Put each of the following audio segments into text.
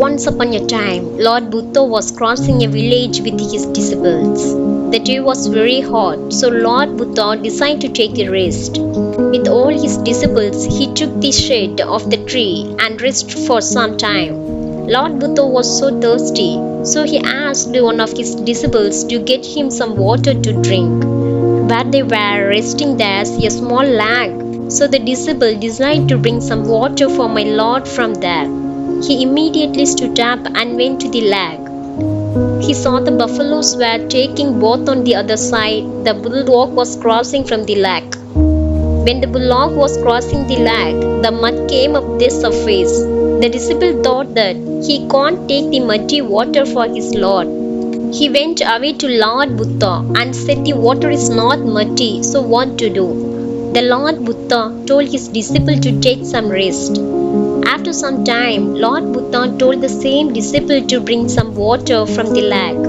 Once upon a time, Lord Buddha was crossing a village with his disciples. The day was very hot, so Lord Buddha decided to take a rest. With all his disciples, he took the shade of the tree and rested for some time. Lord Buddha was so thirsty, so he asked one of his disciples to get him some water to drink. Where they were resting there's a small lake, so the disciple decided to bring some water for my Lord from there. He immediately stood up and went to the lake. He saw the buffaloes were taking bath on the other side. The bullock was crossing from the lake. When the bullock was crossing the lake, the mud came up the surface. The disciple thought that he can't take the muddy water for his Lord. He went away to Lord Buddha and said the water is not muddy, so what to do? The Lord Buddha told his disciple to take some rest. After some time, Lord Buddha told the same disciple to bring some water from the lake.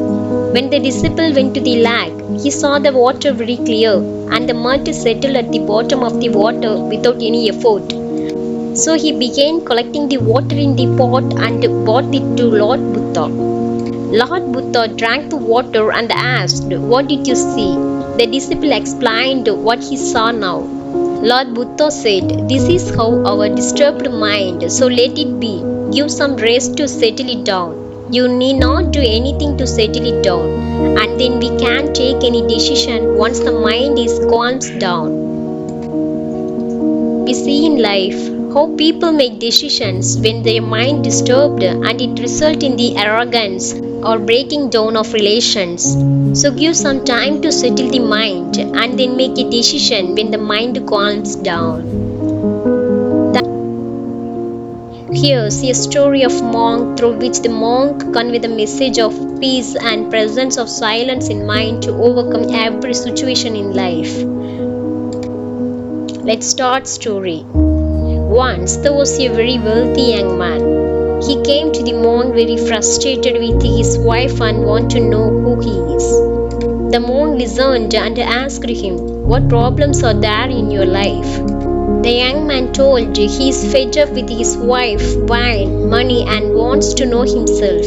When the disciple went to the lake, he saw the water very clear and the mud settled at the bottom of the water without any effort. So he began collecting the water in the pot and brought it to Lord Buddha. Lord Buddha drank the water and asked, "What did you see?" The disciple explained what he saw now. Lord Buddha said, "This is how our disturbed mind, so let it be. Give some rest to settle it down. You need not do anything to settle it down, and then we can take any decision once the mind is calmed down." We see in life how people make decisions when their mind disturbed and it results in the arrogance or breaking down of relations. So give some time to settle the mind and then make a decision when the mind calms down. Here's a story of monk through which the monk conveys the message of peace and presence of silence in mind to overcome every situation in life. Let's start story. Once there was a very wealthy young man. He came to the monk very frustrated with his wife and wanted to know who he is. The monk listened and asked him, "What problems are there in your life?" The young man told he is fed up with his wife, wine, money and wants to know himself.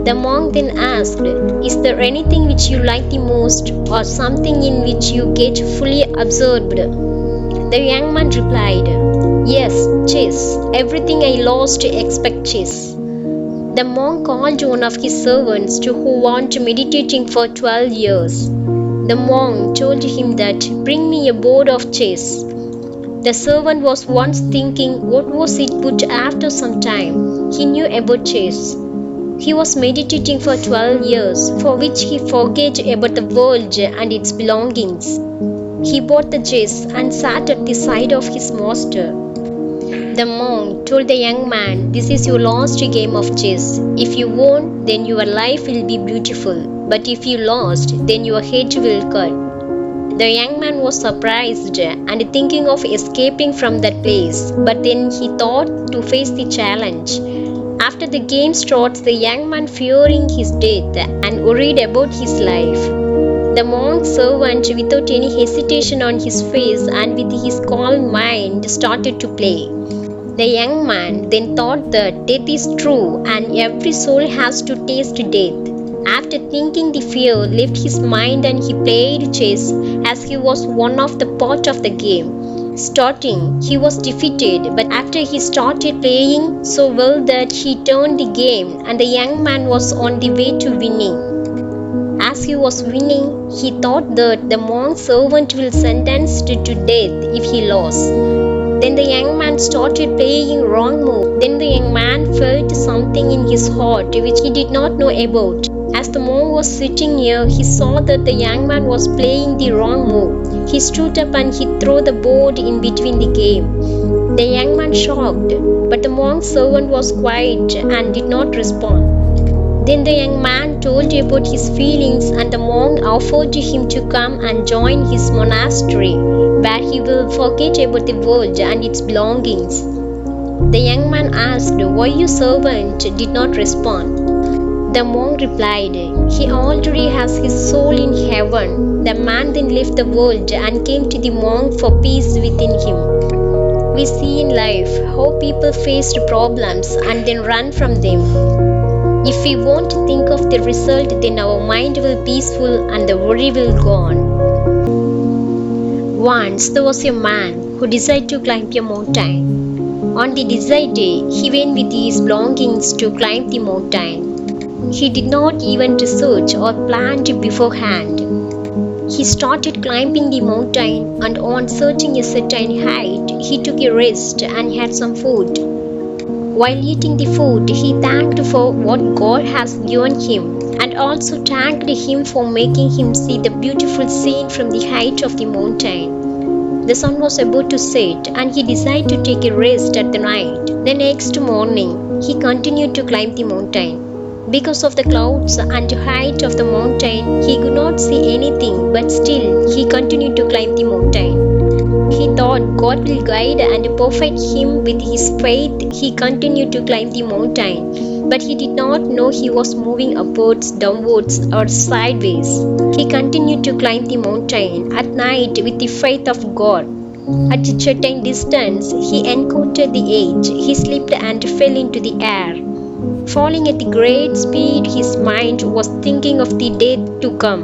The monk then asked, "Is there anything which you like the most or something in which you get fully absorbed?" The young man replied, "Yes, chess. Everything I lost except chess." The monk called one of his servants who was meditating for 12 years. The monk told him that, "Bring me a board of chess." The servant was once thinking what was it, but after some time he knew about chess. He was meditating for 12 years, for which he forgot about the world and its belongings. He bought the chess and sat at the side of his master. The monk told the young man, "This is your last game of chess. If you won, then your life will be beautiful. But if you lost, then your head will cut." The young man was surprised and thinking of escaping from that place, but then he thought to face the challenge. After the game starts, the young man fearing his death and worried about his life. The monk servant, without any hesitation on his face and with his calm mind, started to play. The young man then thought that death is true and every soul has to taste death. After thinking, the fear left his mind and he played chess as he was one of the part of the game. Starting, he was defeated, but after he started playing so well that he turned the game and the young man was on the way to winning. As he was winning, he thought that the monk servant will sentence to death if he lost. Then the young man started playing wrong move. Then the young man felt something in his heart which he did not know about. As the monk was sitting here, he saw that the young man was playing the wrong move. He stood up and he threw the board in between the game. The young man shocked, but the monk servant was quiet and did not respond. Then the young man told about his feelings and the monk offered him to come and join his monastery where he will forget about the world and its belongings. The young man asked why your servant did not respond. The monk replied, "He already has his soul in heaven." The man then left the world and came to the monk for peace within him. We see in life how people faced problems and then run from them. If we won't think of the result, then our mind will be peaceful and the worry will gone. Once there was a man who decided to climb a mountain. On the desired day, he went with his belongings to climb the mountain. He did not even research or plan it beforehand. He started climbing the mountain, and on reaching a certain height, he took a rest and had some food. While eating the food, he thanked for what God has given him and also thanked him for making him see the beautiful scene from the height of the mountain. The sun was about to set, and he decided to take a rest at the night. The next morning, he continued to climb the mountain. Because of the clouds and height of the mountain, he could not see anything, but still he continued to climb the mountain. He thought God will guide and perfect him with his faith. He continued to climb the mountain, but he did not know he was moving upwards, downwards, or sideways. He continued to climb the mountain at night with the faith of God. At a certain distance, he encountered the edge. He slipped and fell into the air. Falling at a great speed, his mind was thinking of the death to come.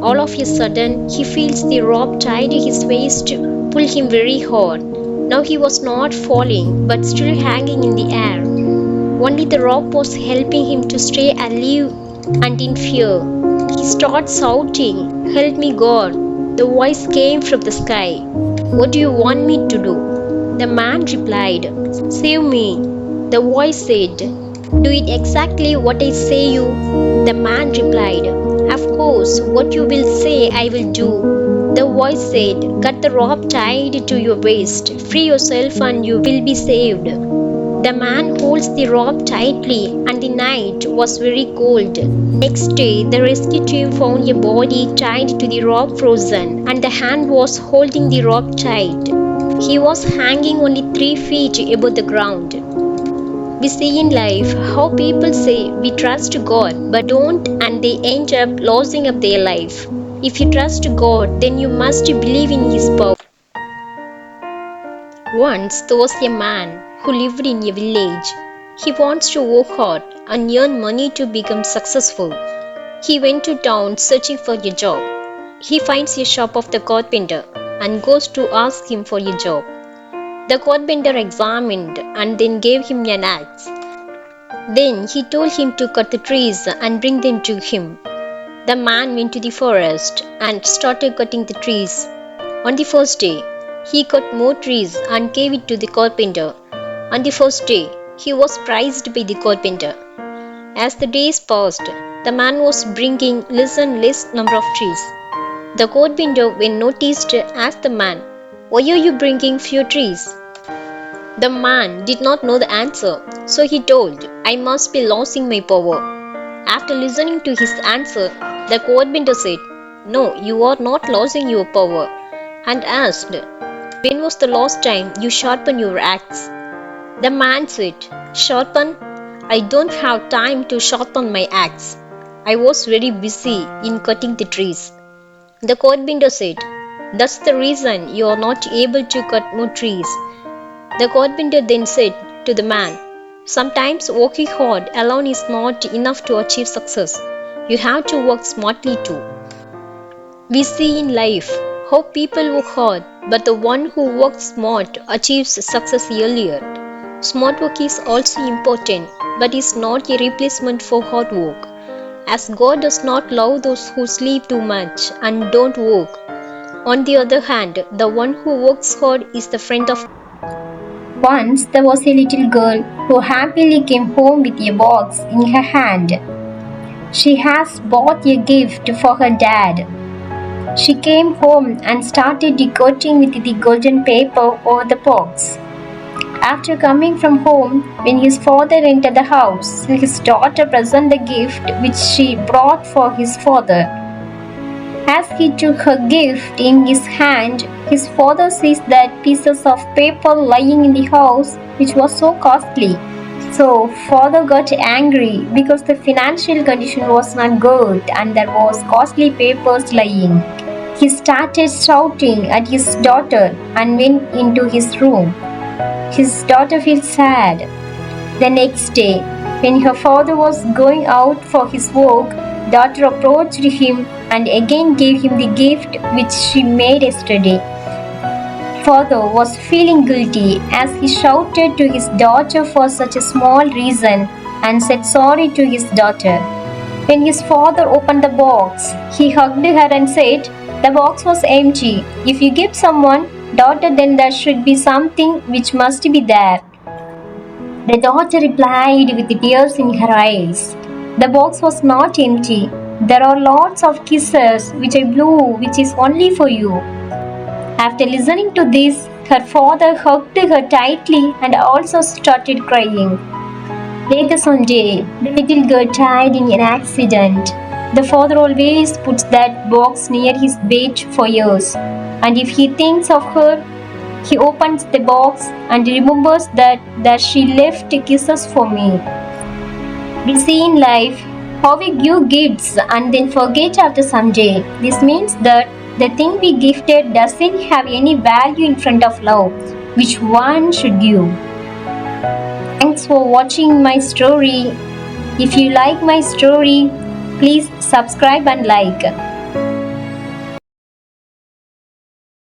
All of a sudden, he feels the rope tied his waist pull him very hard. Now he was not falling, but still hanging in the air. Only the rope was helping him to stay alive and in fear. He started shouting, "Help me, God!" The voice came from the sky. "What do you want me to do?" The man replied, "Save me." The voice said, "Do it exactly what I say you." The man replied, "Of course, what you will say I will do." The voice said, "Cut the rope tied to your waist. Free yourself and you will be saved." The man holds the rope tightly, and the night was very cold. Next day, the rescue team found a body tied to the rope frozen, and the hand was holding the rope tight. He was hanging only 3 feet above the ground. We see in life how people say we trust God but don't, and they end up losing up their life. If you trust God, then you must believe in His power. Once there was a man who lived in a village. He wants to work hard and earn money to become successful. He went to town searching for a job. He finds a shop of the carpenter and goes to ask him for a job. The carpenter examined and then gave him an axe. Then he told him to cut the trees and bring them to him. The man went to the forest and started cutting the trees. On the first day, he cut more trees and gave it to the carpenter. On the first day, he was praised by the carpenter. As the days passed, the man was bringing less and less number of trees. The carpenter, when noticed, asked the man, "Why are you bringing few trees?" The man did not know the answer, so he told, "I must be losing my power." After listening to his answer, the carpenter said, "No, you are not losing your power," and asked, "When was the last time you sharpened your axe?" The man said, "Sharpen? I don't have time to sharpen my axe. I was very busy in cutting the trees." The carpenter said, "That's the reason you are not able to cut more trees." The carpenter then said to the man, "Sometimes working hard alone is not enough to achieve success. You have to work smartly too." We see in life how people work hard, but the one who works smart achieves success earlier. Smart work is also important, but is not a replacement for hard work, as God does not love those who sleep too much and don't work. On the other hand, the one who works hard is the friend of. Once there was a little girl who happily came home with a box in her hand. She has bought a gift for her dad. She came home and started decorating with the golden paper over the box. After coming from home, when his father entered the house, his daughter presented the gift which she brought for his father. As he took her gift in his hand, his father sees that pieces of paper lying in the house which was so costly. So father got angry because the financial condition was not good and there was costly papers lying. He started shouting at his daughter and went into his room. His daughter felt sad. The next day, when her father was going out for his work, daughter approached him and again gave him the gift which she made yesterday. Father was feeling guilty as he shouted to his daughter for such a small reason and said sorry to his daughter. When his father opened the box, he hugged her and said, "The box was empty. If you give someone, daughter, then there should be something which must be there." The daughter replied with tears in her eyes, "The box was not empty. There are lots of kisses which I blew, which is only for you." After listening to this, her father hugged her tightly and also started crying. Later Sunday, the little girl died in an accident. The father always puts that box near his bed for years, and if he thinks of her, he opens the box and remembers that she left kisses for me. We see in life how we give gifts and then forget after some day. This means that the thing we gifted doesn't have any value in front of love, which one should give. Thanks for watching my story. If you like my story, please subscribe and like.